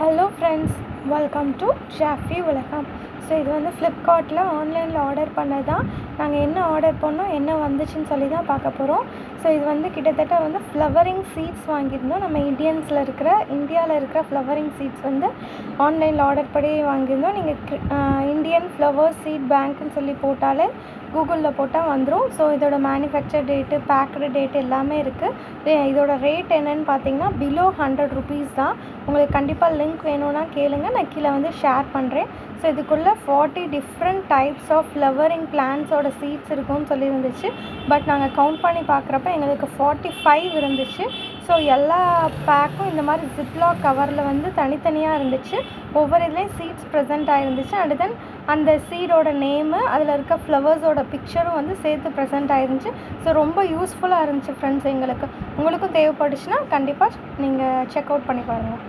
Hello friends, welcome to Jaffy உலகம். So இது வந்து ஃப்ளிப்கார்ட்டில் ஆன்லைனில் ஆர்டர் பண்ணது தான். நாங்கள் என்ன ஆர்டர் பண்ணோம், என்ன வந்துச்சுன்னு சொல்லி தான் பார்க்க போகிறோம். ஸோ இது வந்து கிட்டத்தட்ட வந்து ஃப்ளவரிங் சீட்ஸ் வாங்கியிருந்தோம். நம்ம இந்தியாவில் இருக்கிற ஃப்ளவரிங் சீட்ஸ் வந்து ஆன்லைனில் ஆர்டர் பண்ணி வாங்கியிருந்தோம். நீங்கள் இந்தியன் ஃப்ளவர் சீட் பேங்க்னு சொல்லி போட்டாலே கூகுளில் போட்டால் வந்துடும். ஸோ இதோட மேனுஃபேக்சர் டேட்டு, பேக்கடு டேட் எல்லாமே இருக்குது. இதோட ரேட் என்னென்னு பார்த்தீங்கன்னா பிலோ 100 ருபீஸ் தான். உங்களுக்கு கண்டிப்பாக லிங்க் வேணும்னா கேளுங்க, நான் கீழே வந்து ஷேர் பண்ணுறேன். ஸோ இதுக்குள்ளே 40 டிஃப்ரெண்ட் டைப்ஸ் ஆஃப் ஃப்ளவரிங் பிளான்ஸோட சீட்ஸ் இருக்கும்னு சொல்லியிருந்துச்சு. பட் நாங்கள் கவுண்ட் பண்ணி பார்க்குறப்ப எங்களுக்கு 45 இருந்துச்சு. ஸோ எல்லா பேக்கும் இந்த மாதிரி ஜிப்லாக் கவரில் வந்து தனித்தனியாக இருந்துச்சு. ஒவ்வொரு இதுலேயும் சீட்ஸ் ப்ரெசென்ட் ஆகிருந்துச்சு. அண்ட் தென் அந்த சீடோட நேமு, அதில் இருக்க ஃப்ளவர்ஸோட பிக்சரும் வந்து சேர்த்து ப்ரெசென்ட் ஆகிருந்துச்சு. ஸோ ரொம்ப யூஸ்ஃபுல்லாக இருந்துச்சு ஃப்ரெண்ட்ஸ் எங்களுக்கு. உங்களுக்கும் தேவைப்பட்டுச்சுன்னா கண்டிப்பாக நீங்கள் செக் அவுட் பண்ணி பாருங்கள்.